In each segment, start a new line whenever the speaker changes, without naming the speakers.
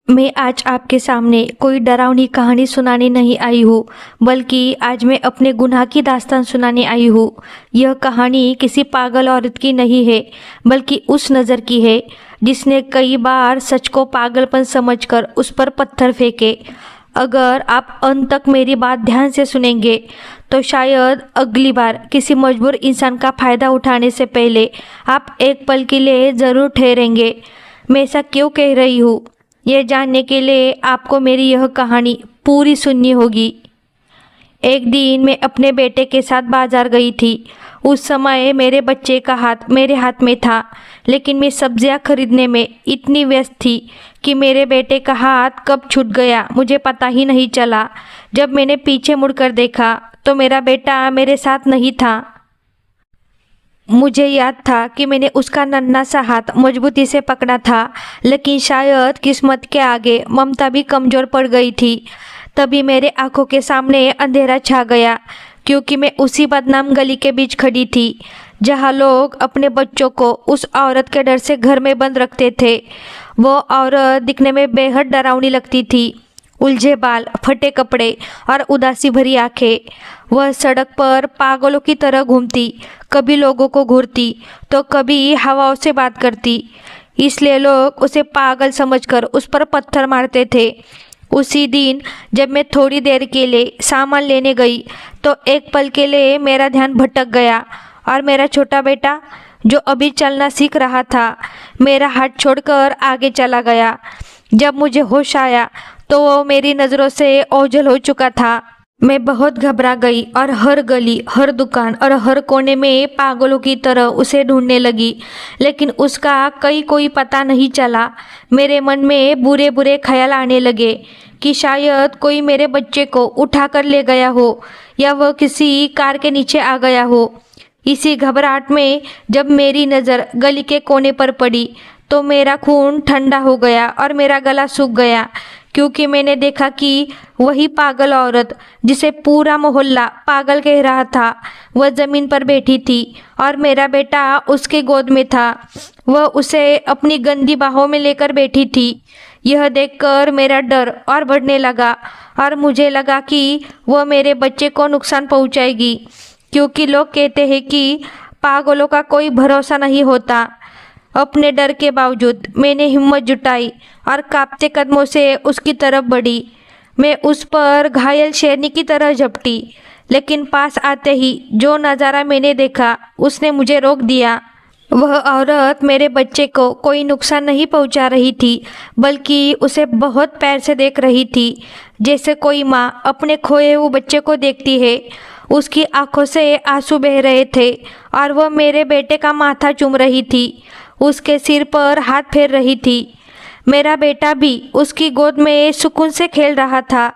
मैं आज आपके सामने कोई डरावनी कहानी सुनाने नहीं आई हूँ, बल्कि आज मैं अपने गुनाह की दास्तान सुनाने आई हूँ। यह कहानी किसी पागल औरत की नहीं है, बल्कि उस नज़र की है जिसने कई बार सच को पागलपन समझकर उस पर पत्थर फेंके। अगर आप अंत तक मेरी बात ध्यान से सुनेंगे तो शायद अगली बार किसी मजबूर इंसान का फ़ायदा उठाने से पहले आप एक पल के लिए ज़रूर ठहरेंगे। मैं ऐसा क्यों कह रही हूँ, यह जानने के लिए आपको मेरी यह कहानी पूरी सुननी होगी। एक दिन मैं अपने बेटे के साथ बाजार गई थी। उस समय मेरे बच्चे का हाथ मेरे हाथ में था, लेकिन मैं सब्जियां खरीदने में इतनी व्यस्त थी कि मेरे बेटे का हाथ कब छूट गया मुझे पता ही नहीं चला। जब मैंने पीछे मुड़कर देखा तो मेरा बेटा मेरे साथ नहीं था। मुझे याद था कि मैंने उसका नन्हा सा हाथ मजबूती से पकड़ा था, लेकिन शायद किस्मत के आगे ममता भी कमज़ोर पड़ गई थी। तभी मेरे आंखों के सामने अंधेरा छा गया, क्योंकि मैं उसी बदनाम गली के बीच खड़ी थी जहाँ लोग अपने बच्चों को उस औरत के डर से घर में बंद रखते थे। वो औरत दिखने में बेहद डरावनी लगती थी। उलझे बाल, फटे कपड़े और उदासी भरी आंखें। वह सड़क पर पागलों की तरह घूमती, कभी लोगों को घूरती तो कभी हवाओं से बात करती। इसलिए लोग उसे पागल समझकर उस पर पत्थर मारते थे। उसी दिन जब मैं थोड़ी देर के लिए सामान लेने गई तो एक पल के लिए मेरा ध्यान भटक गया और मेरा छोटा बेटा, जो अभी चलना सीख रहा था, मेरा हाथ छोड़कर आगे चला गया। जब मुझे होश आया तो वो मेरी नज़रों से ओझल हो चुका था। मैं बहुत घबरा गई और हर गली, हर दुकान और हर कोने में पागलों की तरह उसे ढूंढने लगी, लेकिन उसका कोई पता नहीं चला। मेरे मन में बुरे बुरे ख्याल आने लगे कि शायद कोई मेरे बच्चे को उठा कर ले गया हो या वह किसी कार के नीचे आ गया हो। इसी घबराहट में जब मेरी नज़र गली के कोने पर पड़ी तो मेरा खून ठंडा हो गया और मेरा गला सूख गया, क्योंकि मैंने देखा कि वही पागल औरत जिसे पूरा मोहल्ला पागल कह रहा था, वह ज़मीन पर बैठी थी और मेरा बेटा उसके गोद में था। वह उसे अपनी गंदी बाहों में लेकर बैठी थी। यह देखकर मेरा डर और बढ़ने लगा और मुझे लगा कि वह मेरे बच्चे को नुकसान पहुंचाएगी, क्योंकि लोग कहते हैं कि पागलों का कोई भरोसा नहीं होता। अपने डर के बावजूद मैंने हिम्मत जुटाई और कांपते कदमों से उसकी तरफ बढ़ी। मैं उस पर घायल शेरनी की तरह झपटी, लेकिन पास आते ही जो नज़ारा मैंने देखा उसने मुझे रोक दिया। वह औरत मेरे बच्चे को कोई नुकसान नहीं पहुंचा रही थी, बल्कि उसे बहुत प्यार से देख रही थी, जैसे कोई माँ अपने खोए हुए बच्चे को देखती है। उसकी आंखों से आंसू बह रहे थे और वह मेरे बेटे का माथा चूम रही थी, उसके सिर पर हाथ फेर रही थी। मेरा बेटा भी उसकी गोद में सुकून से खेल रहा था,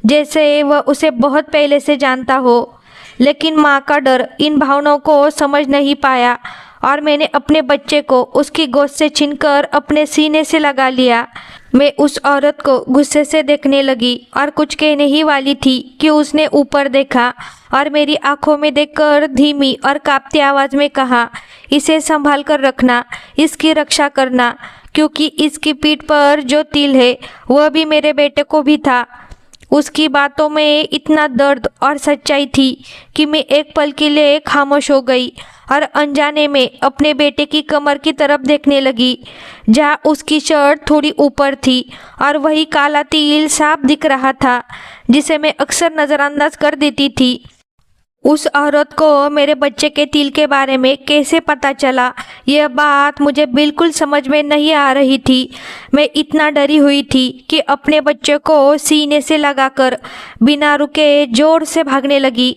जैसे वह उसे बहुत पहले से जानता हो। लेकिन माँ का डर इन भावनाओं को समझ नहीं पाया और मैंने अपने बच्चे को उसकी गोद से छीनकर अपने सीने से लगा लिया। मैं उस औरत को गुस्से से देखने लगी और कुछ कहने ही वाली थी कि उसने ऊपर देखा और मेरी आंखों में देखकर धीमी और कांपती आवाज़ में कहा, इसे संभाल कर रखना, इसकी रक्षा करना, क्योंकि इसकी पीठ पर जो तिल है वह भी मेरे बेटे को भी था। उसकी बातों में इतना दर्द और सच्चाई थी कि मैं एक पल के लिए खामोश हो गई और अनजाने में अपने बेटे की कमर की तरफ देखने लगी, जहाँ उसकी शर्ट थोड़ी ऊपर थी और वही काला तिल साफ दिख रहा था जिसे मैं अक्सर नज़रअंदाज कर देती थी। उस औरत को मेरे बच्चे के तिल के बारे में कैसे पता चला, यह बात मुझे बिल्कुल समझ में नहीं आ रही थी। मैं इतना डरी हुई थी कि अपने बच्चे को सीने से लगाकर बिना रुके जोर से भागने लगी।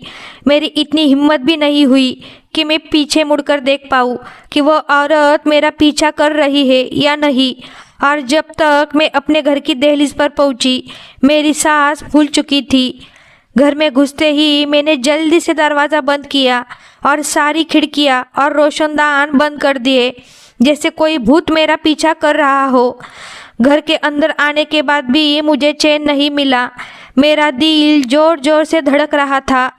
मेरी इतनी हिम्मत भी नहीं हुई कि मैं पीछे मुड़कर देख पाऊँ कि वह औरत मेरा पीछा कर रही है या नहीं। और जब तक मैं अपने घर की दहलीज पर पहुँची, मेरी सांस फूल चुकी थी। घर में घुसते ही मैंने जल्दी से दरवाज़ा बंद किया और सारी खिड़कियां और रोशनदान बंद कर दिए, जैसे कोई भूत मेरा पीछा कर रहा हो। घर के अंदर आने के बाद भी मुझे चैन नहीं मिला। मेरा दिल जोर जोर से धड़क रहा था।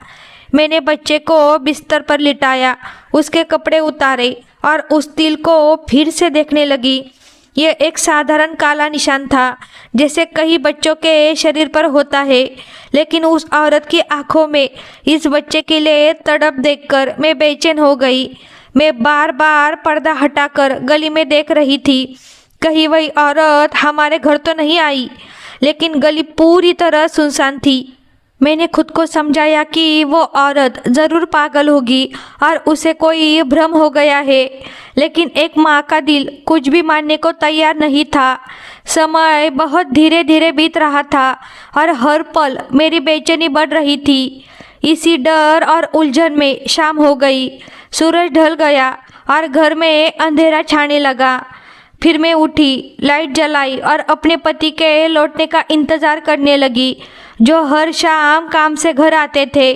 मैंने बच्चे को बिस्तर पर लिटाया, उसके कपड़े उतारे और उस तिल को फिर से देखने लगी। यह एक साधारण काला निशान था, जैसे कई बच्चों के शरीर पर होता है, लेकिन उस औरत की आंखों में इस बच्चे के लिए तड़प देखकर मैं बेचैन हो गई। मैं बार बार पर्दा हटाकर गली में देख रही थी, कहीं वही औरत हमारे घर तो नहीं आई, लेकिन गली पूरी तरह सुनसान थी। मैंने खुद को समझाया कि वो औरत ज़रूर पागल होगी और उसे कोई भ्रम हो गया है, लेकिन एक माँ का दिल कुछ भी मानने को तैयार नहीं था। समय बहुत धीरे धीरे बीत रहा था और हर पल मेरी बेचैनी बढ़ रही थी। इसी डर और उलझन में शाम हो गई, सूरज ढल गया और घर में अंधेरा छाने लगा। फिर मैं उठी, लाइट जलाई और अपने पति के लौटने का इंतज़ार करने लगी, जो हर शाम काम से घर आते थे।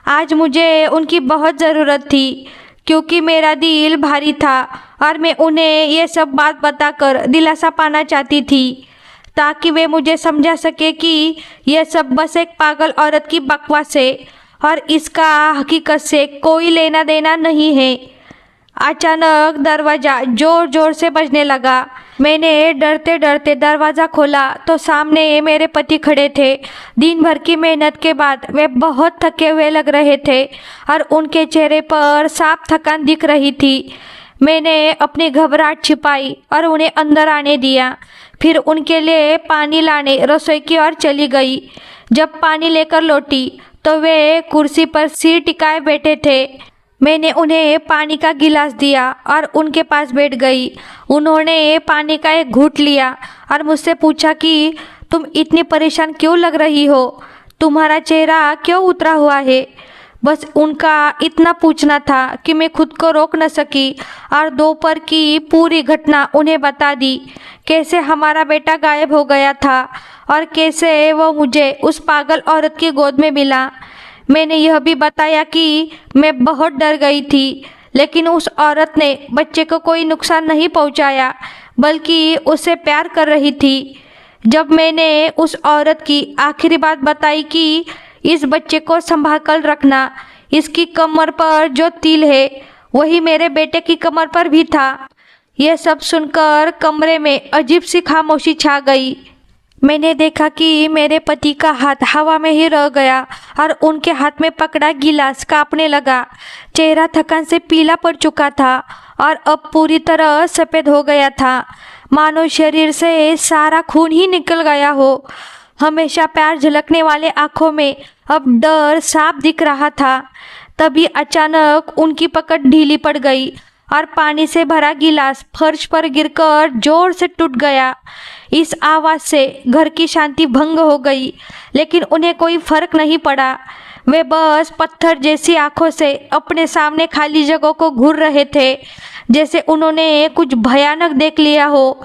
आज मुझे उनकी बहुत ज़रूरत थी, क्योंकि मेरा दिल भारी था और मैं उन्हें ये सब बात बताकर दिलासा पाना चाहती थी, ताकि वे मुझे समझा सके कि यह सब बस एक पागल औरत की बकवास है और इसका हकीकत से कोई लेना देना नहीं है। अचानक दरवाज़ा ज़ोर ज़ोर से बजने लगा। मैंने डरते डरते दरवाज़ा खोला तो सामने मेरे पति खड़े थे। दिन भर की मेहनत के बाद वे बहुत थके हुए लग रहे थे और उनके चेहरे पर साफ थकान दिख रही थी। मैंने अपनी घबराहट छिपाई और उन्हें अंदर आने दिया। फिर उनके लिए पानी लाने रसोई की ओर चली गई। जब पानी लेकर लौटी तो वे कुर्सी पर सिर टिकाए बैठे थे। मैंने उन्हें पानी का गिलास दिया और उनके पास बैठ गई। उन्होंने पानी का एक घूंट लिया और मुझसे पूछा कि तुम इतनी परेशान क्यों लग रही हो, तुम्हारा चेहरा क्यों उतरा हुआ है। बस उनका इतना पूछना था कि मैं खुद को रोक न सकी और दोपहर की पूरी घटना उन्हें बता दी। कैसे हमारा बेटा गायब हो गया था और कैसे वो मुझे उस पागल औरत की गोद में मिला। मैंने यह भी बताया कि मैं बहुत डर गई थी, लेकिन उस औरत ने बच्चे को कोई नुकसान नहीं पहुंचाया, बल्कि उससे प्यार कर रही थी। जब मैंने उस औरत की आखिरी बात बताई कि इस बच्चे को संभाल कर रखना, इसकी कमर पर जो तिल है वही मेरे बेटे की कमर पर भी था, यह सब सुनकर कमरे में अजीब सी खामोशी छा गई। मैंने देखा कि मेरे पति का हाथ हवा में ही रह गया और उनके हाथ में पकड़ा गिलास कांपने लगा। चेहरा थकान से पीला पड़ चुका था और अब पूरी तरह सफ़ेद हो गया था, मानो शरीर से सारा खून ही निकल गया हो। हमेशा प्यार झलकने वाले आँखों में अब डर साफ दिख रहा था। तभी अचानक उनकी पकड़ ढीली पड़ गई और पानी से भरा गिलास फर्श पर गिरकर जोर से टूट गया। इस आवाज़ से घर की शांति भंग हो गई, लेकिन उन्हें कोई फर्क नहीं पड़ा। वे बस पत्थर जैसी आंखों से अपने सामने खाली जगह को घूर रहे थे, जैसे उन्होंने कुछ भयानक देख लिया हो।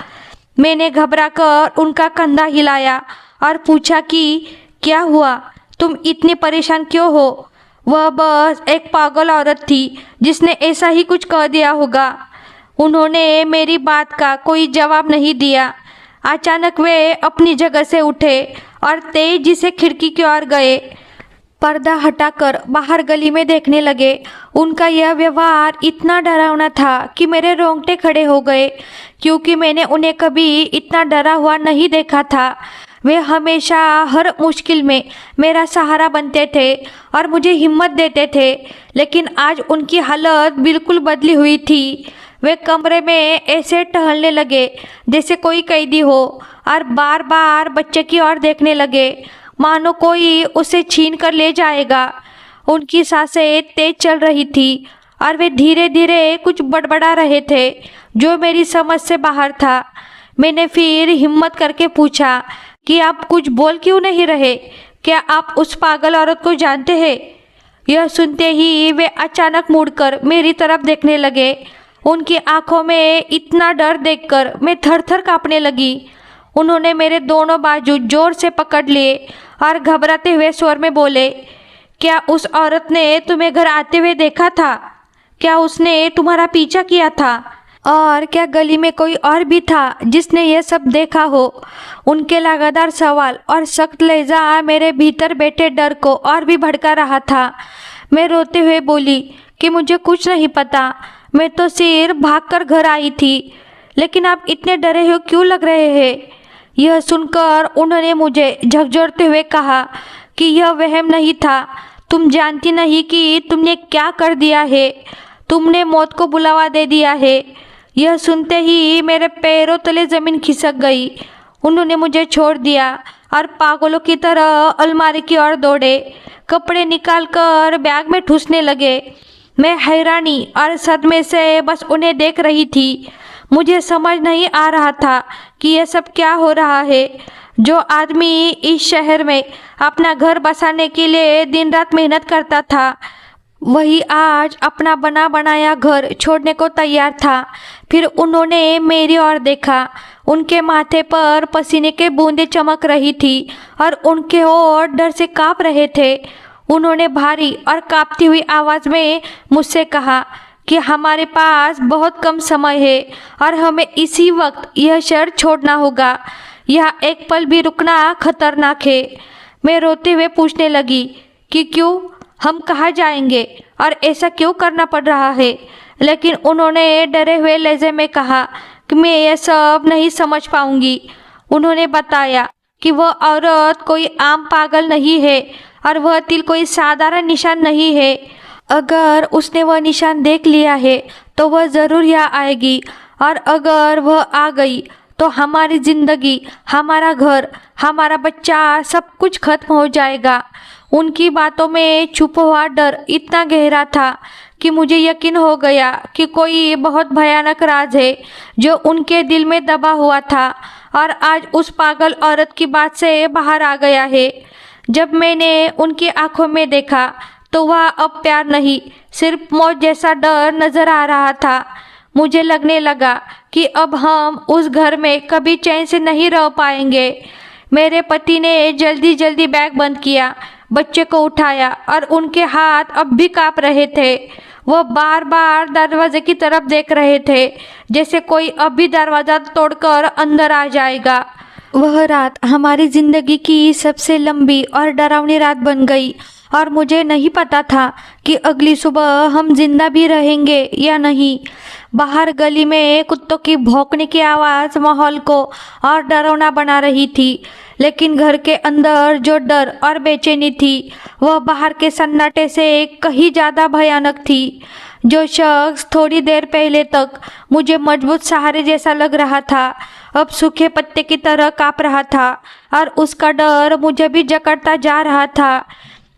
मैंने घबराकर उनका कंधा हिलाया और पूछा कि क्या हुआ, तुम इतनी परेशान क्यों हो। वह बस एक पागल औरत थी जिसने ऐसा ही कुछ कह दिया होगा। उन्होंने मेरी बात का कोई जवाब नहीं दिया। अचानक वे अपनी जगह से उठे और तेजी से खिड़की की ओर गए। पर्दा हटाकर बाहर गली में देखने लगे। उनका यह व्यवहार इतना डरावना था कि मेरे रोंगटे खड़े हो गए, क्योंकि मैंने उन्हें कभी इतना डरा हुआ नहीं देखा था। वे हमेशा हर मुश्किल में मेरा सहारा बनते थे और मुझे हिम्मत देते थे, लेकिन आज उनकी हालत बिल्कुल बदली हुई थी। वे कमरे में ऐसे टहलने लगे जैसे कोई कैदी हो और बार बार बच्चे की ओर देखने लगे, मानो कोई उसे छीन कर ले जाएगा। उनकी सांसें तेज चल रही थी और वे धीरे धीरे कुछ बड़बड़ा रहे थे, जो मेरी समझ से बाहर था। मैंने फिर हिम्मत करके पूछा कि आप कुछ बोल क्यों नहीं रहे, क्या आप उस पागल औरत को जानते हैं। यह सुनते ही वे अचानक मुड़कर मेरी तरफ देखने लगे। उनकी आंखों में इतना डर देखकर मैं थर थर कांपने लगी। उन्होंने मेरे दोनों बाजू जोर से पकड़ लिए और घबराते हुए स्वर में बोले, क्या उस औरत ने तुम्हें घर आते हुए देखा था? क्या उसने तुम्हारा पीछा किया था? और क्या गली में कोई और भी था जिसने यह सब देखा हो? उनके लगातार सवाल और सख्त लहजा मेरे भीतर बैठे डर को और भी भड़का रहा था। मैं रोते हुए बोली कि मुझे कुछ नहीं पता, मैं तो सिर्फ भागकर घर आई थी। लेकिन आप इतने डरे हो क्यों लग रहे हैं? यह सुनकर उन्होंने मुझे झकझोरते हुए कहा कि यह वहम नहीं था। तुम जानती नहीं कि तुमने क्या कर दिया है। तुमने मौत को बुलावा दे दिया है। यह सुनते ही मेरे पैरों तले ज़मीन खिसक गई। उन्होंने मुझे छोड़ दिया और पागलों की तरह अलमारी की ओर दौड़े। कपड़े निकालकर बैग में ठूसने लगे। मैं हैरानी और सदमे से बस उन्हें देख रही थी। मुझे समझ नहीं आ रहा था कि यह सब क्या हो रहा है। जो आदमी इस शहर में अपना घर बसाने के लिए दिन रात मेहनत करता था, वही आज अपना बना बनाया घर छोड़ने को तैयार था। फिर उन्होंने मेरी ओर देखा। उनके माथे पर पसीने के बूंदें चमक रही थी और उनके होंठ डर से कांप रहे थे। उन्होंने भारी और कांपती हुई आवाज़ में मुझसे कहा कि हमारे पास बहुत कम समय है और हमें इसी वक्त यह शहर छोड़ना होगा। यहाँ एक पल भी रुकना खतरनाक है। मैं रोते हुए पूछने लगी कि क्यों, हम कहाँ जाएंगे और ऐसा क्यों करना पड़ रहा है? लेकिन उन्होंने डरे हुए लहजे में कहा कि मैं यह सब नहीं समझ पाऊंगी। उन्होंने बताया कि वह औरत कोई आम पागल नहीं है और वह तिल कोई साधारण निशान नहीं है। अगर उसने वह निशान देख लिया है तो वह ज़रूर यहाँ आएगी, और अगर वह आ गई तो हमारी ज़िंदगी, हमारा घर, हमारा बच्चा, सब कुछ खत्म हो जाएगा। उनकी बातों में छुपा हुआ डर इतना गहरा था कि मुझे यकीन हो गया कि कोई बहुत भयानक राज है जो उनके दिल में दबा हुआ था और आज उस पागल औरत की बात से बाहर आ गया है। जब मैंने उनकी आंखों में देखा तो वह अब प्यार नहीं, सिर्फ मौत जैसा डर नजर आ रहा था। मुझे लगने लगा कि अब हम उस घर में कभी चैन से नहीं रह पाएंगे। मेरे पति ने जल्दी जल्दी बैग बंद किया, बच्चे को उठाया और उनके हाथ अब भी कांप रहे थे। वह बार बार दरवाजे की तरफ देख रहे थे, जैसे कोई अभी दरवाज़ा तोड़कर अंदर आ जाएगा। वह रात हमारी ज़िंदगी की सबसे लंबी और डरावनी रात बन गई और मुझे नहीं पता था कि अगली सुबह हम जिंदा भी रहेंगे या नहीं। बाहर गली में कुत्तों की भौंकने की आवाज़ माहौल को और डरावना बना रही थी, लेकिन घर के अंदर जो डर और बेचैनी थी वह बाहर के सन्नाटे से कहीं ज़्यादा भयानक थी। जो शख्स थोड़ी देर पहले तक मुझे मजबूत सहारे जैसा लग रहा था, अब सूखे पत्ते की तरह काँप रहा था और उसका डर मुझे भी जकड़ता जा रहा था।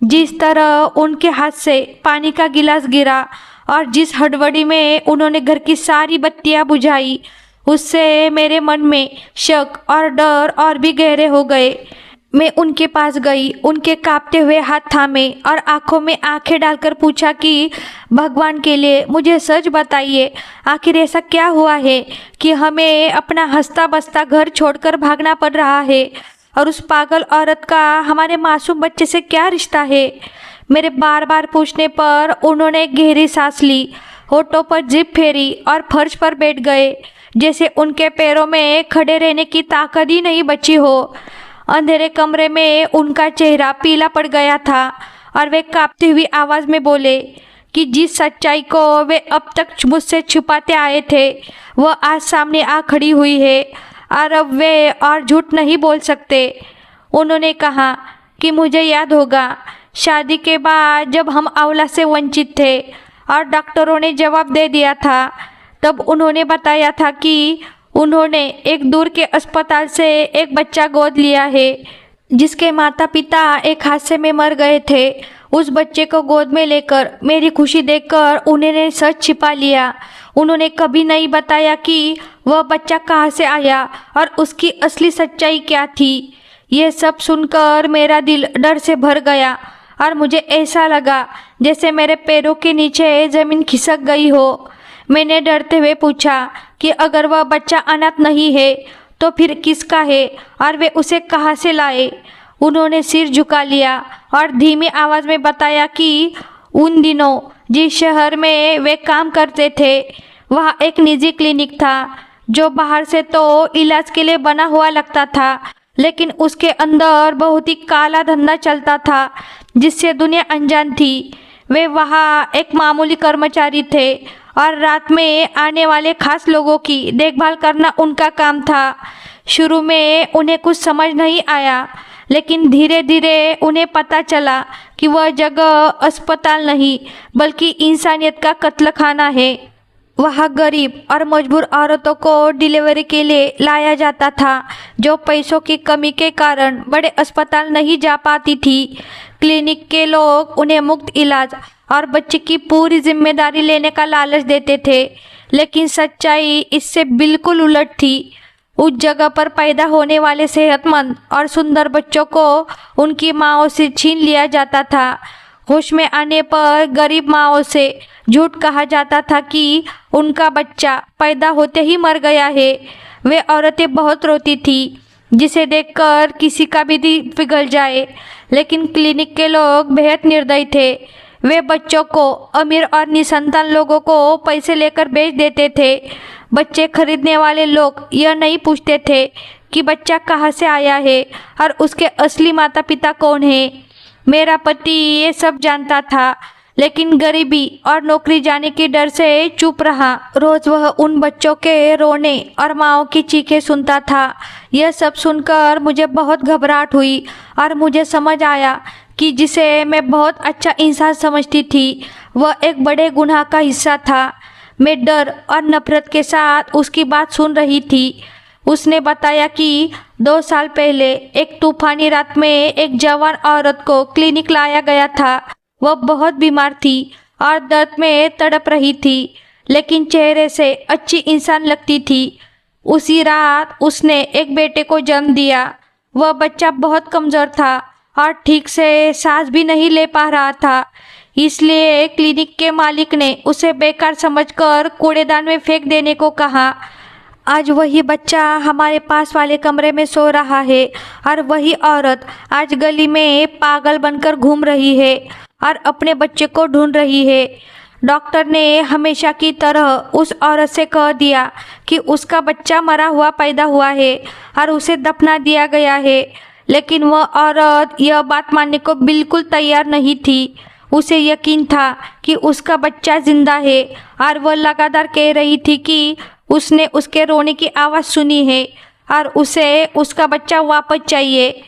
जिस तरह उनके हाथ से पानी का गिलास गिरा और जिस हड़बड़ी में उन्होंने घर की सारी बत्तियां बुझाई, उससे मेरे मन में शक और डर और भी गहरे हो गए। मैं उनके पास गई, उनके कांपते हुए हाथ थामे और आंखों में आंखें डालकर पूछा कि भगवान के लिए मुझे सच बताइए, आखिर ऐसा क्या हुआ है कि हमें अपना हंसता बसता घर छोड़कर भागना पड़ रहा है, और उस पागल औरत का हमारे मासूम बच्चे से क्या रिश्ता है? मेरे बार बार पूछने पर उन्होंने एक गहरी सांस ली, होठों पर जिभ फेरी और फर्श पर बैठ गए, जैसे उनके पैरों में खड़े रहने की ताकत ही नहीं बची हो। अंधेरे कमरे में उनका चेहरा पीला पड़ गया था और वे कांपती हुई आवाज़ में बोले कि जिस सच्चाई को वे अब तक मुझसे छुपाते आए थे वह आज सामने आ खड़ी हुई है और अब वे और झूठ नहीं बोल सकते। उन्होंने कहा कि मुझे याद होगा शादी के बाद जब हम औलाद से वंचित थे और डॉक्टरों ने जवाब दे दिया था, तब उन्होंने बताया था कि उन्होंने एक दूर के अस्पताल से एक बच्चा गोद लिया है जिसके माता पिता एक हादसे में मर गए थे। उस बच्चे को गोद में लेकर मेरी खुशी देखकर उन्होंने सच छिपा लिया। उन्होंने कभी नहीं बताया कि वह बच्चा कहाँ से आया और उसकी असली सच्चाई क्या थी। यह सब सुनकर मेरा दिल डर से भर गया और मुझे ऐसा लगा जैसे मेरे पैरों के नीचे ज़मीन खिसक गई हो। मैंने डरते हुए पूछा कि अगर वह बच्चा अनाथ नहीं है तो फिर किसका है और वे उसे कहाँ से लाए। उन्होंने सिर झुका लिया और धीमी आवाज़ में बताया कि उन दिनों जिस शहर में वे काम करते थे वहाँ एक निजी क्लिनिक था जो बाहर से तो इलाज के लिए बना हुआ लगता था, लेकिन उसके अंदर बहुत ही काला धंधा चलता था जिससे दुनिया अनजान थी। वे वहाँ एक मामूली कर्मचारी थे और रात में आने वाले खास लोगों की देखभाल करना उनका काम था। शुरू में उन्हें कुछ समझ नहीं आया, लेकिन धीरे धीरे उन्हें पता चला कि वह जगह अस्पताल नहीं बल्कि इंसानियत का कत्लखाना है। वहाँ गरीब और मजबूर औरतों को डिलीवरी के लिए लाया जाता था, जो पैसों की कमी के कारण बड़े अस्पताल नहीं जा पाती थी। क्लिनिक के लोग उन्हें मुफ्त इलाज और बच्चे की पूरी जिम्मेदारी लेने का लालच देते थे, लेकिन सच्चाई इससे बिल्कुल उलट थी। उस जगह पर पैदा होने वाले सेहतमंद और सुंदर बच्चों को उनकी माँओं से छीन लिया जाता था। होश में आने पर गरीब माँओं से झूठ कहा जाता था कि उनका बच्चा पैदा होते ही मर गया है। वे औरतें बहुत रोती थी, जिसे देखकर किसी का भी दिल पिघल जाए, लेकिन क्लिनिक के लोग बेहद निर्दयी थे। वे बच्चों को अमीर और निसंतान लोगों को पैसे लेकर बेच देते थे। बच्चे खरीदने वाले लोग यह नहीं पूछते थे कि बच्चा कहाँ से आया है और उसके असली माता पिता कौन है। मेरा पति ये सब जानता था, लेकिन गरीबी और नौकरी जाने के डर से चुप रहा। रोज वह उन बच्चों के रोने और माँओं की चीखें सुनता था। यह सब सुनकर मुझे बहुत घबराहट हुई और मुझे समझ आया कि जिसे मैं बहुत अच्छा इंसान समझती थी, वह एक बड़े गुनाह का हिस्सा था। मैं डर और नफरत के साथ उसकी बात सुन रही थी। उसने बताया कि 2 साल पहले एक तूफानी रात में एक जवान औरत को क्लिनिक लाया गया था। वह बहुत बीमार थी और दर्द में तड़प रही थी, लेकिन चेहरे से अच्छी इंसान लगती थी। उसी रात उसने एक बेटे को जन्म दिया। वह बच्चा बहुत कमज़ोर था और ठीक से सांस भी नहीं ले पा रहा था, इसलिए क्लिनिक के मालिक ने उसे बेकार समझकर कूड़ेदान में फेंक देने को कहा। आज वही बच्चा हमारे पास वाले कमरे में सो रहा है और वही औरत आज गली में पागल बनकर घूम रही है और अपने बच्चे को ढूंढ रही है। डॉक्टर ने हमेशा की तरह उस औरत से कह दिया कि उसका बच्चा मरा हुआ पैदा हुआ है और उसे दफना दिया गया है, लेकिन वह औरत यह बात मानने को बिल्कुल तैयार नहीं थी। उसे यकीन था कि उसका बच्चा जिंदा है और वह लगातार कह रही थी कि उसने उसके रोने की आवाज़ सुनी है और उसे उसका बच्चा वापस चाहिए।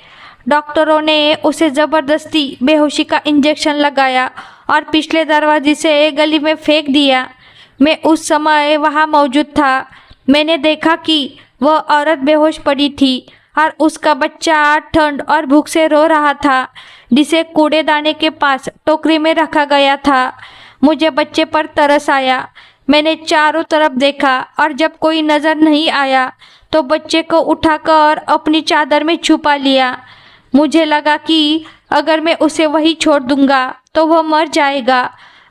डॉक्टरों ने उसे ज़बरदस्ती बेहोशी का इंजेक्शन लगाया और पिछले दरवाजे से गली में फेंक दिया। मैं उस समय वहाँ मौजूद था। मैंने देखा कि वह औरत बेहोश पड़ी थी और उसका बच्चा ठंड और भूख से रो रहा था, जिसे कूड़ेदाने के पास टोकरी में रखा गया था। मुझे बच्चे पर तरस आया। मैंने चारों तरफ देखा और जब कोई नज़र नहीं आया तो बच्चे को उठाकर अपनी चादर में छुपा लिया। मुझे लगा कि अगर मैं उसे वहीं छोड़ दूंगा तो वह मर जाएगा,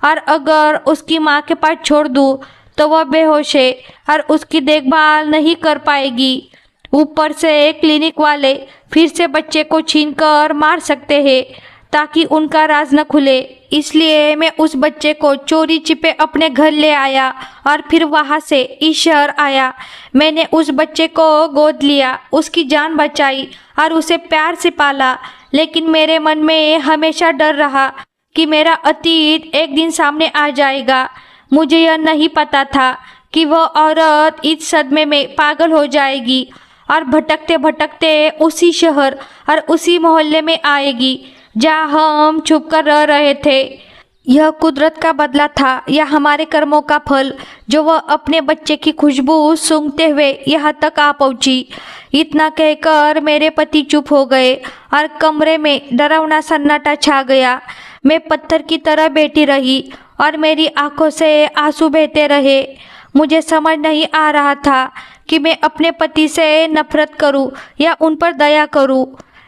और अगर उसकी माँ के पास छोड़ दूँ तो वह बेहोश है और उसकी देखभाल नहीं कर पाएगी। ऊपर से क्लिनिक वाले फिर से बच्चे को छीनकर मार सकते हैं ताकि उनका राज न खुले। इसलिए मैं उस बच्चे को चोरी छिपे अपने घर ले आया और फिर वहाँ से इस शहर आया। मैंने उस बच्चे को गोद लिया, उसकी जान बचाई और उसे प्यार से पाला, लेकिन मेरे मन में हमेशा डर रहा कि मेरा अतीत एक दिन सामने आ जाएगा। मुझे यह नहीं पता था कि वह औरत इस सदमे में पागल हो जाएगी और भटकते भटकते उसी शहर और उसी मोहल्ले में आएगी जहाँ हम छुपकर रह रहे थे। यह कुदरत का बदला था या हमारे कर्मों का फल, जो वह अपने बच्चे की खुशबू सूंघते हुए यहाँ तक आ पहुँची। इतना कहकर मेरे पति चुप हो गए और कमरे में डरावना सन्नाटा छा गया। मैं पत्थर की तरह बैठी रही और मेरी आंखों से आंसू बहते रहे। मुझे समझ नहीं आ रहा था कि मैं अपने पति से नफरत करूं या उन पर दया करूं।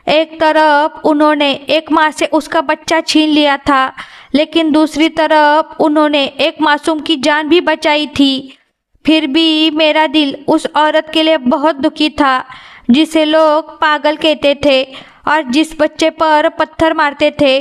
एक तरफ उन्होंने एक माँ से उसका बच्चा छीन लिया था, लेकिन दूसरी तरफ उन्होंने एक मासूम की जान भी बचाई थी। फिर भी मेरा दिल उस औरत के लिए बहुत दुखी था जिसे लोग पागल कहते थे और जिस बच्चे पर पत्थर मारते थे।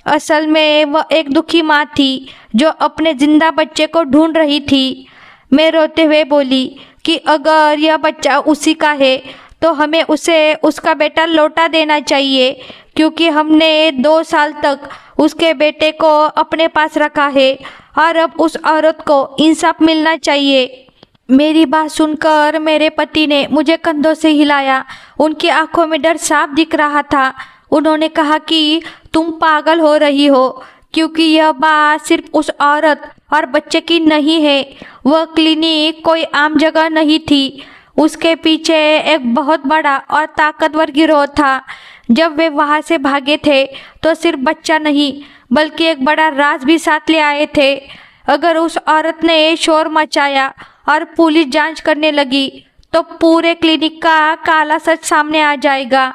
असल में वह एक दुखी माँ थी जो अपने जिंदा बच्चे को ढूंढ रही थी। मैं रोते हुए बोली कि अगर यह बच्चा उसी का है तो हमें उसे उसका बेटा लौटा देना चाहिए, क्योंकि हमने 2 साल तक उसके बेटे को अपने पास रखा है और अब उस औरत को इंसाफ मिलना चाहिए। मेरी बात सुनकर मेरे पति ने मुझे कंधों से हिलाया। उनकी आंखों में डर साफ दिख रहा था। उन्होंने कहा कि तुम पागल हो रही हो, क्योंकि यह बात सिर्फ उस औरत और बच्चे की नहीं है। वह क्लिनिक कोई आम जगह नहीं थी। उसके पीछे एक बहुत बड़ा और ताकतवर गिरोह था। जब वे वहाँ से भागे थे तो सिर्फ बच्चा नहीं बल्कि एक बड़ा राज भी साथ ले आए थे। अगर उस औरत ने शोर मचाया और पुलिस जांच करने लगी तो पूरे क्लिनिक का काला सच सामने आ जाएगा।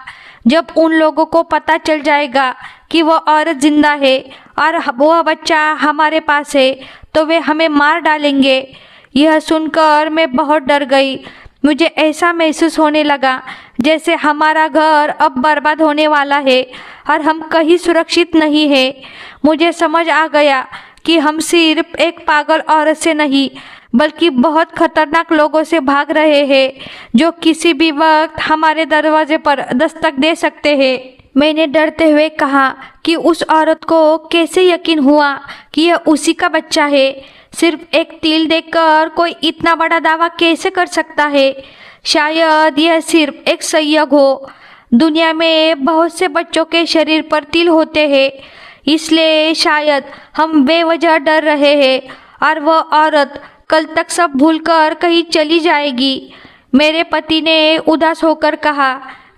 जब उन लोगों को पता चल जाएगा कि वह औरत जिंदा है और वह बच्चा हमारे पास है तो वे हमें मार डालेंगे। यह सुनकर मैं बहुत डर गई। मुझे ऐसा महसूस होने लगा जैसे हमारा घर अब बर्बाद होने वाला है और हम कहीं सुरक्षित नहीं है। मुझे समझ आ गया कि हम सिर्फ एक पागल औरत से नहीं बल्कि बहुत खतरनाक लोगों से भाग रहे हैं जो किसी भी वक्त हमारे दरवाजे पर दस्तक दे सकते हैं। मैंने डरते हुए कहा कि उस औरत को कैसे यकीन हुआ कि यह उसी का बच्चा है। सिर्फ एक तिल देखकर कोई इतना बड़ा दावा कैसे कर सकता है? शायद यह सिर्फ एक संयोग हो। दुनिया में बहुत से बच्चों के शरीर पर तिल होते हैं, इसलिए शायद हम बेवजह डर रहे हैं और वह औरत कल तक सब भूलकर कहीं चली जाएगी। मेरे पति ने उदास होकर कहा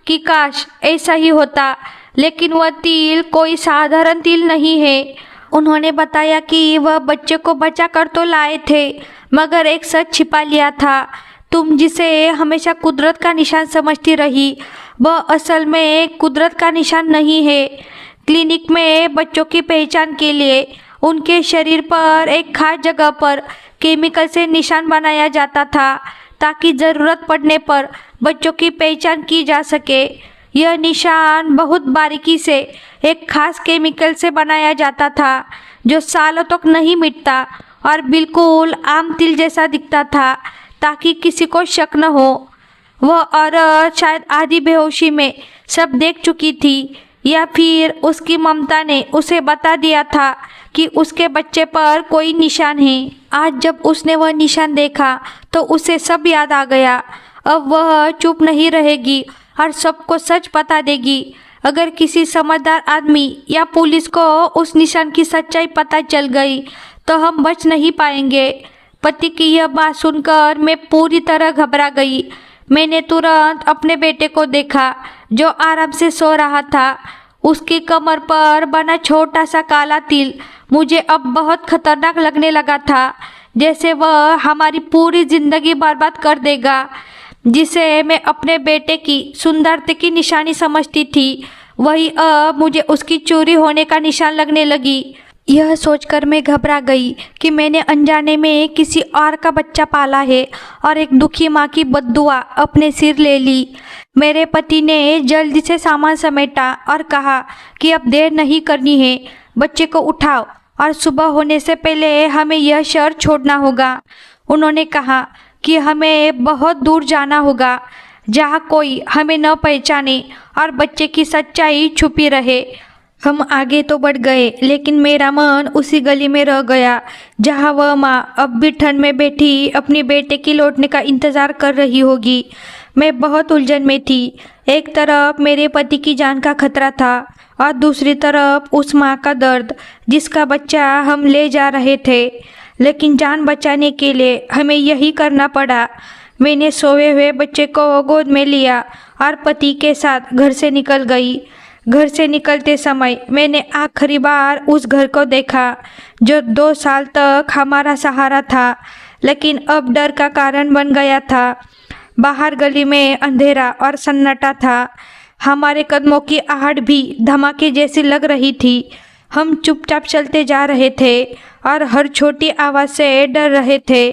कि काश ऐसा ही होता, लेकिन वह तिल कोई साधारण तिल नहीं है। उन्होंने बताया कि वह बच्चे को बचा कर तो लाए थे, मगर एक सच छिपा लिया था। तुम जिसे हमेशा कुदरत का निशान समझती रही, वह असल में कुदरत का निशान नहीं है। क्लिनिक में बच्चों की पहचान के लिए उनके शरीर पर एक खास जगह पर केमिकल से निशान बनाया जाता था ताकि ज़रूरत पड़ने पर बच्चों की पहचान की जा सके। यह निशान बहुत बारीकी से एक खास केमिकल से बनाया जाता था जो सालों तक नहीं मिटता और बिल्कुल आम तिल जैसा दिखता था ताकि किसी को शक न हो। वह औरत शायद आधी बेहोशी में सब देख चुकी थी या फिर उसकी ममता ने उसे बता दिया था कि उसके बच्चे पर कोई निशान है। आज जब उसने वह निशान देखा तो उसे सब याद आ गया। अब वह चुप नहीं रहेगी और सबको सच बता देगी। अगर किसी समझदार आदमी या पुलिस को उस निशान की सच्चाई पता चल गई तो हम बच नहीं पाएंगे। पति की यह बात सुनकर मैं पूरी तरह घबरा गई। मैंने तुरंत अपने बेटे को देखा जो आराम से सो रहा था। उसकी कमर पर बना छोटा सा काला तिल मुझे अब बहुत खतरनाक लगने लगा था, जैसे वह हमारी पूरी जिंदगी बर्बाद कर देगा। जिसे मैं अपने बेटे की सुंदरता की निशानी समझती थी, वही अब मुझे उसकी चोरी होने का निशान लगने लगी। यह सोचकर मैं घबरा गई कि मैंने अनजाने में किसी और का बच्चा पाला है और एक दुखी माँ की बद्दुआ अपने सिर ले ली। मेरे पति ने जल्दी से सामान समेटा और कहा कि अब देर नहीं करनी है, बच्चे को उठाओ और सुबह होने से पहले हमें यह शहर छोड़ना होगा। उन्होंने कहा कि हमें बहुत दूर जाना होगा जहाँ कोई हमें न पहचाने और बच्चे की सच्चाई छुपी रहे। हम आगे तो बढ़ गए, लेकिन मेरा मन उसी गली में रह गया जहाँ वह माँ अब भी ठंड में बैठी अपने बेटे की लौटने का इंतज़ार कर रही होगी। मैं बहुत उलझन में थी। एक तरफ मेरे पति की जान का खतरा था और दूसरी तरफ उस माँ का दर्द जिसका बच्चा हम ले जा रहे थे। लेकिन जान बचाने के लिए हमें यही करना पड़ा। मैंने सोए हुए बच्चे को गोद में लिया और पति के साथ घर से निकल गई। घर से निकलते समय मैंने आखिरी बार उस घर को देखा जो 2 साल तक हमारा सहारा था, लेकिन अब डर का कारण बन गया था। बाहर गली में अंधेरा और सन्नाटा था। हमारे कदमों की आहट भी धमाके जैसी लग रही थी। हम चुपचाप चलते जा रहे थे और हर छोटी आवाज़ से डर रहे थे।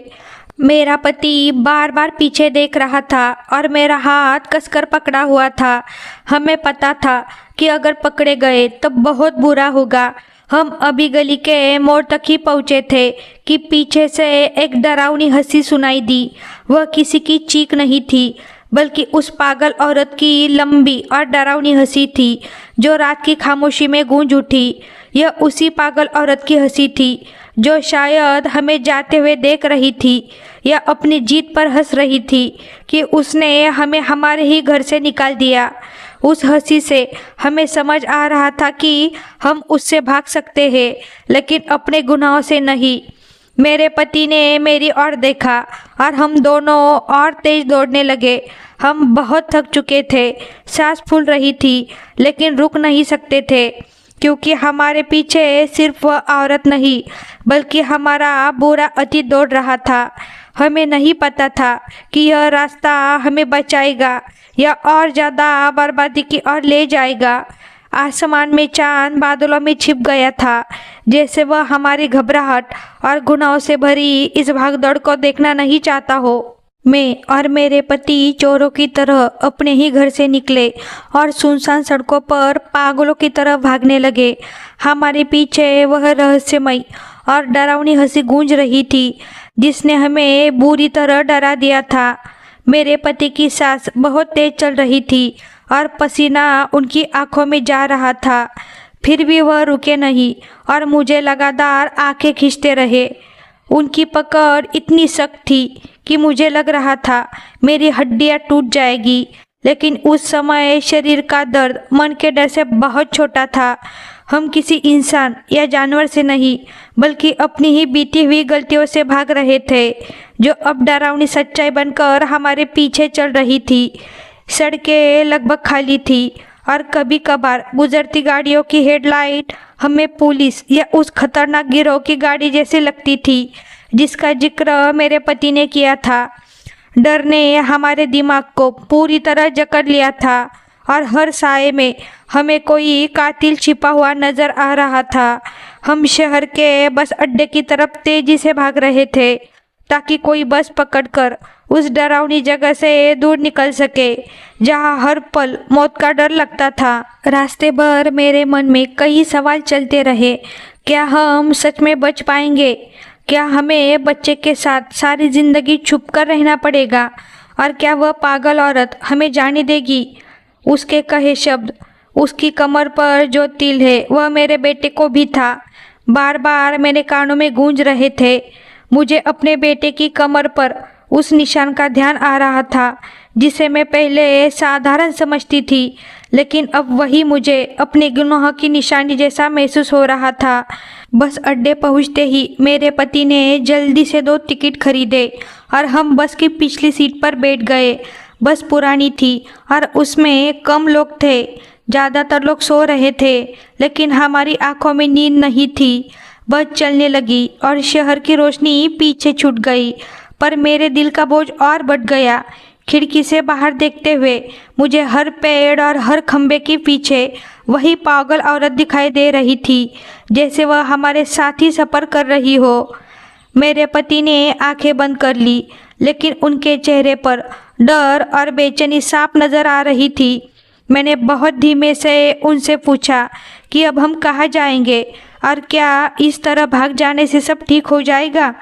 मेरा पति बार बार पीछे देख रहा था और मेरा हाथ कसकर पकड़ा हुआ था। हमें पता था कि अगर पकड़े गए तो बहुत बुरा होगा। हम अभी गली के मोड़ तक ही पहुँचे थे कि पीछे से एक डरावनी हंसी सुनाई दी। वह किसी की चीख नहीं थी, बल्कि उस पागल औरत की लंबी और डरावनी हंसी थी जो रात की खामोशी में गूंज उठी। यह उसी पागल औरत की हंसी थी जो शायद हमें जाते हुए देख रही थी या अपनी जीत पर हंस रही थी कि उसने हमें हमारे ही घर से निकाल दिया। उस हंसी से हमें समझ आ रहा था कि हम उससे भाग सकते हैं, लेकिन अपने गुनाहों से नहीं। मेरे पति ने मेरी ओर देखा और हम दोनों और तेज दौड़ने लगे। हम बहुत थक चुके थे, सांस फूल रही थी, लेकिन रुक नहीं सकते थे, क्योंकि हमारे पीछे सिर्फ वह औरत नहीं बल्कि हमारा बुरा अतीत दौड़ रहा था। हमें नहीं पता था कि यह रास्ता हमें बचाएगा या और ज़्यादा बर्बादी की ओर ले जाएगा। आसमान में चांद बादलों में छिप गया था, जैसे वह हमारी घबराहट और गुनाहों से भरी इस भागदौड़ को देखना नहीं चाहता हो। मैं और मेरे पति चोरों की तरह अपने ही घर से निकले और सुनसान सड़कों पर पागलों की तरह भागने लगे। हमारे पीछे वह रहस्यमय और डरावनी हंसी गूंज रही थी जिसने हमें बुरी तरह डरा दिया था। मेरे पति की सांस बहुत तेज चल रही थी और पसीना उनकी आंखों में जा रहा था, फिर भी वह रुके नहीं और मुझे लगातार आंखें खींचते रहे। उनकी पकड़ इतनी सख्त थी कि मुझे लग रहा था मेरी हड्डियां टूट जाएगी, लेकिन उस समय शरीर का दर्द मन के डर से बहुत छोटा था। हम किसी इंसान या जानवर से नहीं बल्कि अपनी ही बीती हुई गलतियों से भाग रहे थे, जो अब डरावनी सच्चाई बनकर हमारे पीछे चल रही थी। सड़कें लगभग खाली थी और कभी कभार गुजरती गाड़ियों की हेडलाइट हमें पुलिस या उस खतरनाक गिरोह की गाड़ी जैसी लगती थी जिसका जिक्र मेरे पति ने किया था। डर ने हमारे दिमाग को पूरी तरह जकड़ लिया था और हर साए में हमें कोई कातिल छिपा हुआ नजर आ रहा था। हम शहर के बस अड्डे की तरफ तेजी से भाग रहे थे ताकि कोई बस पकड़कर उस डरावनी जगह से दूर निकल सके जहां हर पल मौत का डर लगता था। रास्ते भर मेरे मन में कई सवाल चलते रहे। क्या हम सच में बच पाएंगे? क्या हमें बच्चे के साथ सारी जिंदगी छुप कर रहना पड़ेगा? और क्या वह पागल औरत हमें जाने देगी? उसके कहे शब्द, उसकी कमर पर जो तिल है, वह मेरे बेटे को भी था। बार बार मेरे कानों में गूंज रहे थे। मुझे अपने बेटे की कमर पर उस निशान का ध्यान आ रहा था जिसे मैं पहले साधारण समझती थी, लेकिन अब वही मुझे अपने गुनाह की निशानी जैसा महसूस हो रहा था। बस अड्डे पहुंचते ही मेरे पति ने जल्दी से 2 टिकट खरीदे और हम बस की पिछली सीट पर बैठ गए। बस पुरानी थी और उसमें कम लोग थे। ज़्यादातर लोग सो रहे थे, लेकिन हमारी आंखों में नींद नहीं थी। बस चलने लगी और शहर की रोशनी पीछे छूट गई, पर मेरे दिल का बोझ और बढ़ गया। खिड़की से बाहर देखते हुए मुझे हर पेड़ और हर खंबे के पीछे वही पागल औरत दिखाई दे रही थी, जैसे वह हमारे साथ ही सफ़र कर रही हो। मेरे पति ने आंखें बंद कर ली, लेकिन उनके चेहरे पर डर और बेचैनी साफ नज़र आ रही थी। मैंने बहुत धीमे से उनसे पूछा कि अब हम कहाँ जाएंगे और क्या इस तरह भाग जाने से सब ठीक हो जाएगा?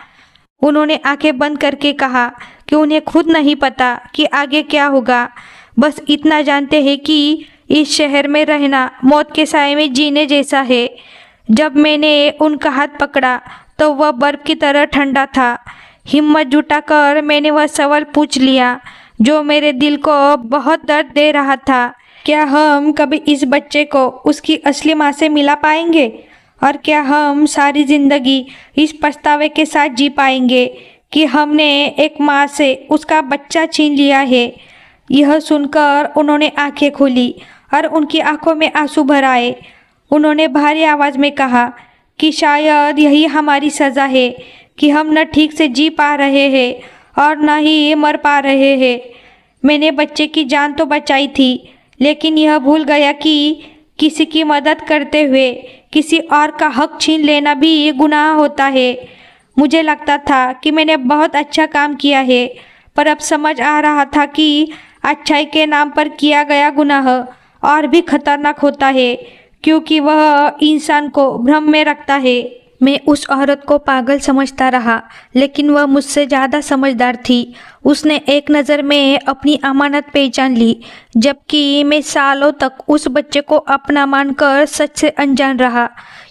उन्होंने आंखें बंद करके कहा कि उन्हें खुद नहीं पता कि आगे क्या होगा। बस इतना जानते हैं कि इस शहर में रहना मौत के साए में जीने जैसा है। जब मैंने उनका हाथ पकड़ा तो वह बर्फ की तरह ठंडा था। हिम्मत जुटाकर मैंने वह सवाल पूछ लिया जो मेरे दिल को बहुत दर्द दे रहा था। क्या हम कभी इस बच्चे को उसकी असली माँ से मिला पाएंगे? और क्या हम सारी ज़िंदगी इस पछतावे के साथ जी पाएंगे कि हमने एक माँ से उसका बच्चा छीन लिया है? यह सुनकर उन्होंने आंखें खोली और उनकी आंखों में आंसू भर आए। उन्होंने भारी आवाज़ में कहा कि शायद यही हमारी सज़ा है कि हम न ठीक से जी पा रहे हैं और न ही मर पा रहे हैं। मैंने बच्चे की जान तो बचाई थी, लेकिन यह भूल गया कि किसी की मदद करते हुए किसी और का हक छीन लेना भी गुनाह होता है। मुझे लगता था कि मैंने बहुत अच्छा काम किया है, पर अब समझ आ रहा था कि अच्छाई के नाम पर किया गया गुनाह और भी खतरनाक होता है, क्योंकि वह इंसान को भ्रम में रखता है। मैं उस औरत को पागल समझता रहा, लेकिन वह मुझसे ज़्यादा समझदार थी। उसने एक नज़र में अपनी अमानत पहचान ली, जबकि मैं सालों तक उस बच्चे को अपना मानकर सच से अनजान रहा।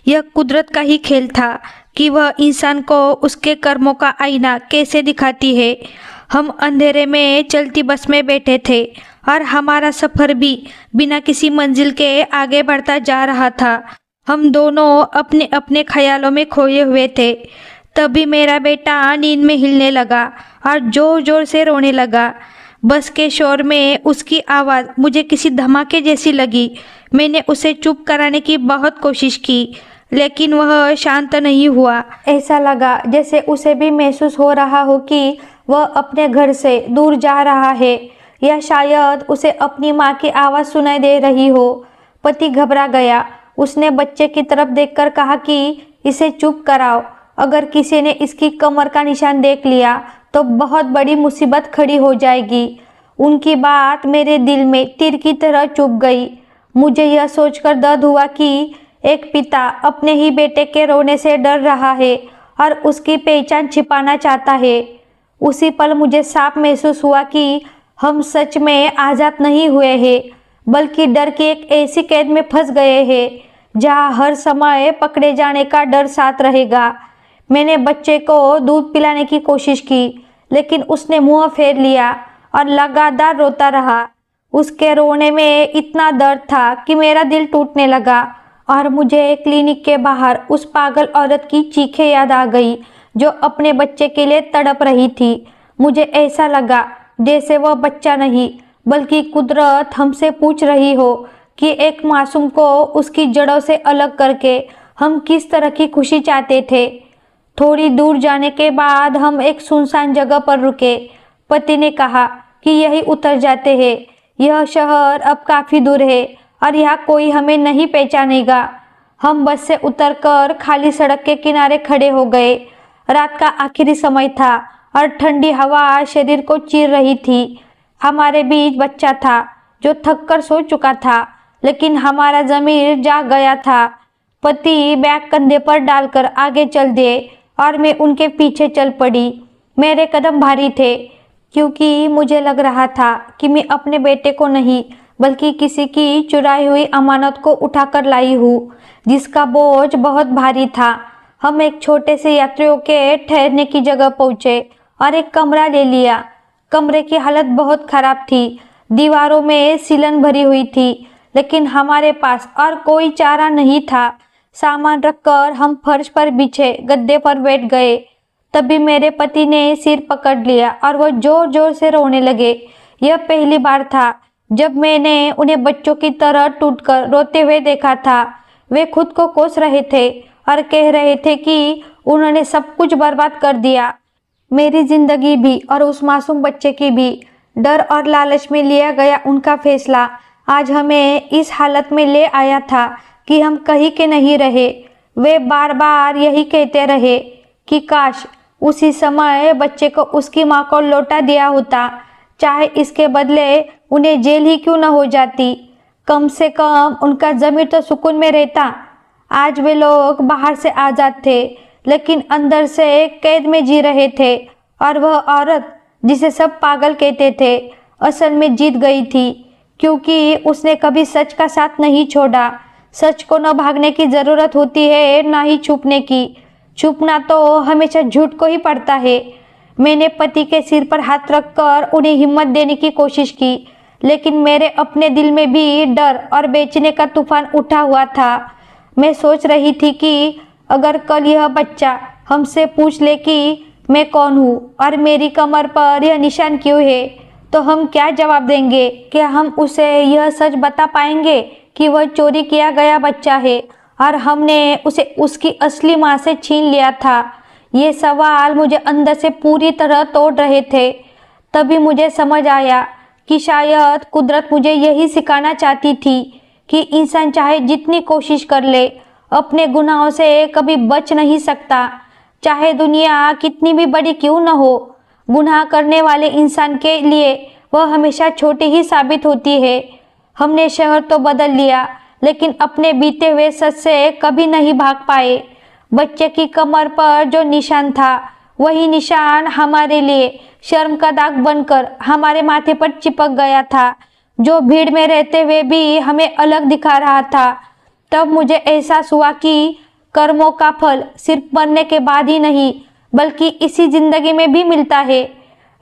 यह कुदरत का ही खेल था कि वह इंसान को उसके कर्मों का आईना कैसे दिखाती है। हम अंधेरे में चलती बस में बैठे थे और हमारा सफ़र भी बिना किसी मंजिल के आगे बढ़ता जा रहा था। हम दोनों अपने अपने ख्यालों में खोए हुए थे। तभी मेरा बेटा नींद में हिलने लगा और ज़ोर ज़ोर से रोने लगा। बस के शोर में उसकी आवाज़ मुझे किसी धमाके जैसी लगी। मैंने उसे चुप कराने की बहुत कोशिश की, लेकिन वह शांत नहीं हुआ। ऐसा लगा जैसे उसे भी महसूस हो रहा हो कि वह अपने घर से दूर जा रहा है, या शायद उसे अपनी माँ की आवाज़ सुनाई दे रही हो। पति घबरा गया। उसने बच्चे की तरफ देखकर कहा कि इसे चुप कराओ। अगर किसी ने इसकी कमर का निशान देख लिया तो बहुत बड़ी मुसीबत खड़ी हो जाएगी। उनकी बात मेरे दिल में तीर की तरह चुभ गई। मुझे यह सोचकर दर्द हुआ कि एक पिता अपने ही बेटे के रोने से डर रहा है और उसकी पहचान छिपाना चाहता है। उसी पल मुझे साफ महसूस हुआ कि हम सच में आज़ाद नहीं हुए हैं, बल्कि डर की एक ऐसी कैद में फंस गए हैं जहाँ हर समय पकड़े जाने का डर साथ रहेगा। मैंने बच्चे को दूध पिलाने की कोशिश की, लेकिन उसने मुंह फेर लिया और लगातार रोता रहा। उसके रोने में इतना दर्द था कि मेरा दिल टूटने लगा और मुझे क्लिनिक के बाहर उस पागल औरत की चीखें याद आ गई जो अपने बच्चे के लिए तड़प रही थी। मुझे ऐसा लगा जैसे वह बच्चा नहीं, बल्कि कुदरत हमसे पूछ रही हो कि एक मासूम को उसकी जड़ों से अलग करके हम किस तरह की खुशी चाहते थे। थोड़ी दूर जाने के बाद हम एक सुनसान जगह पर रुके। पति ने कहा कि यही उतर जाते हैं। यह शहर अब काफ़ी दूर है और यहाँ कोई हमें नहीं पहचानेगा। हम बस से उतरकर खाली सड़क के किनारे खड़े हो गए। रात का आखिरी समय था और ठंडी हवा शरीर को चीर रही थी। हमारे बीच बच्चा था जो थककर सो चुका था, लेकिन हमारा ज़मीर जाग गया था। पति बैग कंधे पर डालकर आगे चल दिए और मैं उनके पीछे चल पड़ी। मेरे कदम भारी थे, क्योंकि मुझे लग रहा था कि मैं अपने बेटे को नहीं, बल्कि किसी की चुराई हुई अमानत को उठाकर लाई हूँ, जिसका बोझ बहुत भारी था। हम एक छोटे से यात्रियों के ठहरने की जगह पहुँचे और एक कमरा ले लिया। कमरे की हालत बहुत खराब थी। दीवारों में सीलन भरी हुई थी, लेकिन हमारे पास और कोई चारा नहीं था। सामान रखकर हम फर्श पर बिछे गद्दे पर बैठ गए। तभी मेरे पति ने सिर पकड़ लिया और वो जोर जोर से रोने लगे। यह पहली बार था जब मैंने उन्हें बच्चों की तरह टूटकर रोते हुए देखा था। वे खुद को कोस रहे थे और कह रहे थे कि उन्होंने सब कुछ बर्बाद कर दिया, मेरी जिंदगी भी और उस मासूम बच्चे की भी। डर और लालच में लिया गया उनका फैसला आज हमें इस हालत में ले आया था कि हम कहीं के नहीं रहे। वे बार बार यही कहते रहे कि काश उसी समय बच्चे को उसकी माँ को लौटा दिया होता, चाहे इसके बदले उन्हें जेल ही क्यों न हो जाती। कम से कम उनका ज़मीर तो सुकून में रहता। आज वे लोग बाहर से आज़ाद थे, लेकिन अंदर से कैद में जी रहे थे। और वह औरत जिसे सब पागल कहते थे, असल में जीत गई थी, क्योंकि उसने कभी सच का साथ नहीं छोड़ा। सच को न भागने की ज़रूरत होती है, ना ही छुपने की। छुपना तो हमेशा झूठ को ही पड़ता है। मैंने पति के सिर पर हाथ रखकर उन्हें हिम्मत देने की कोशिश की, लेकिन मेरे अपने दिल में भी डर और बेचैनी का तूफान उठा हुआ था। मैं सोच रही थी कि अगर कल यह बच्चा हमसे पूछ ले कि मैं कौन हूँ और मेरी कमर पर यह निशान क्यों है, तो हम क्या जवाब देंगे? क्या हम उसे यह सच बता पाएंगे कि वह चोरी किया गया बच्चा है और हमने उसे उसकी असली माँ से छीन लिया था? ये सवाल मुझे अंदर से पूरी तरह तोड़ रहे थे। तभी मुझे समझ आया कि शायद कुदरत मुझे यही सिखाना चाहती थी कि इंसान चाहे जितनी कोशिश कर ले, अपने गुनाहों से कभी बच नहीं सकता। चाहे दुनिया कितनी भी बड़ी क्यों न हो, गुनाह करने वाले इंसान के लिए वह हमेशा छोटी ही साबित होती है। हमने शहर तो बदल लिया, लेकिन अपने बीते हुए सच से कभी नहीं भाग पाए। बच्चे की कमर पर जो निशान था, वही निशान हमारे लिए शर्म का दाग बनकर हमारे माथे पर चिपक गया था, जो भीड़ में रहते हुए भी हमें अलग दिखा रहा था। तब मुझे एहसास हुआ कि कर्मों का फल सिर्फ मरने के बाद ही नहीं बल्कि इसी जिंदगी में भी मिलता है।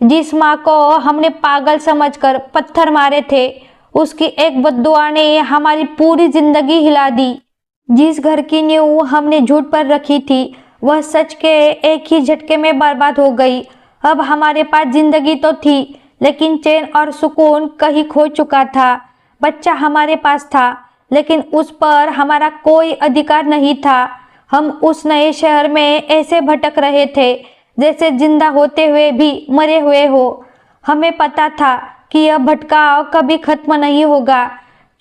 जिस माँ को हमने पागल समझकर पत्थर मारे थे, उसकी एक बद्दुआ ने हमारी पूरी जिंदगी हिला दी। जिस घर की नींव हमने झूठ पर रखी थी, वह सच के एक ही झटके में बर्बाद हो गई। अब हमारे पास जिंदगी तो थी, लेकिन चैन और सुकून कहीं खो चुका था। बच्चा हमारे पास था, लेकिन उस पर हमारा कोई अधिकार नहीं था। हम उस नए शहर में ऐसे भटक रहे थे जैसे जिंदा होते हुए भी मरे हुए हो। हमें पता था कि यह भटकाव कभी खत्म नहीं होगा,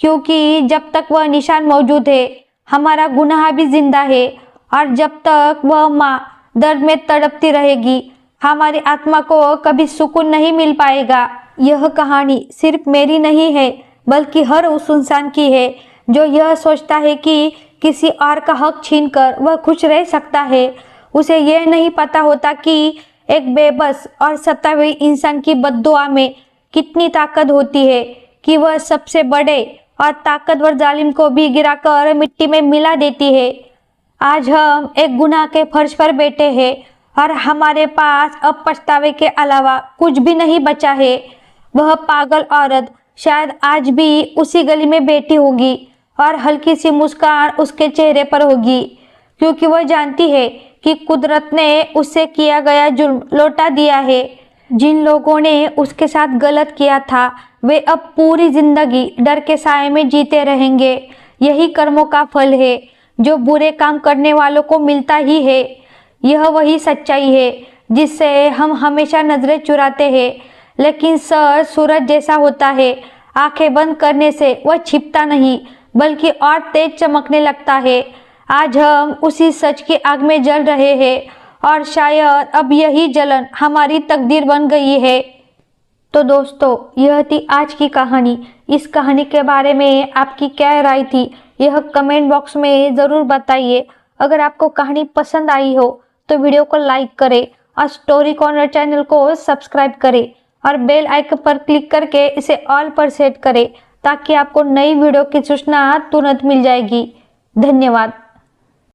क्योंकि जब तक वह निशान मौजूद है, हमारा गुनाह भी जिंदा है। और जब तक वह माँ दर्द में तड़पती रहेगी, हमारी आत्मा को कभी सुकून नहीं मिल पाएगा। यह कहानी सिर्फ मेरी नहीं है, बल्कि हर उस इंसान की है जो यह सोचता है कि किसी और का हक छीनकर वह खुश रह सकता है। उसे यह नहीं पता होता कि एक बेबस और सता हुए इंसान की बद्दुआ में कितनी ताकत होती है कि वह सबसे बड़े और ताकतवर जालिम को भी गिराकर मिट्टी में मिला देती है। आज हम एक गुनाह के फर्श पर बैठे हैं और हमारे पास अब पछतावे के अलावा कुछ भी नहीं बचा है। वह पागल औरत शायद आज भी उसी गली में बैठी होगी और हल्की सी मुस्कान उसके चेहरे पर होगी, क्योंकि वह जानती है कि कुदरत ने उससे किया गया जुल्म लौटा दिया है। जिन लोगों ने उसके साथ गलत किया था, वे अब पूरी जिंदगी डर के साए में जीते रहेंगे। यही कर्मों का फल है जो बुरे काम करने वालों को मिलता ही है। यह वही सच्चाई है जिससे हम हमेशा नजरें चुराते हैं, लेकिन सच सूरज जैसा होता है। आंखें बंद करने से वह छिपता नहीं, बल्कि और तेज चमकने लगता है। आज हम उसी सच की आग में जल रहे हैं और शायद अब यही जलन हमारी तकदीर बन गई है। तो दोस्तों, यह थी आज की कहानी। इस कहानी के बारे में आपकी क्या राय थी, यह कमेंट बॉक्स में ज़रूर बताइए। अगर आपको कहानी पसंद आई हो तो वीडियो को लाइक करें और स्टोरी कॉर्नर चैनल को सब्सक्राइब करें और बेल आइकन पर क्लिक करके इसे ऑल पर सेट करें, ताकि आपको नई वीडियो की सूचना तुरंत मिल जाएगी। धन्यवाद।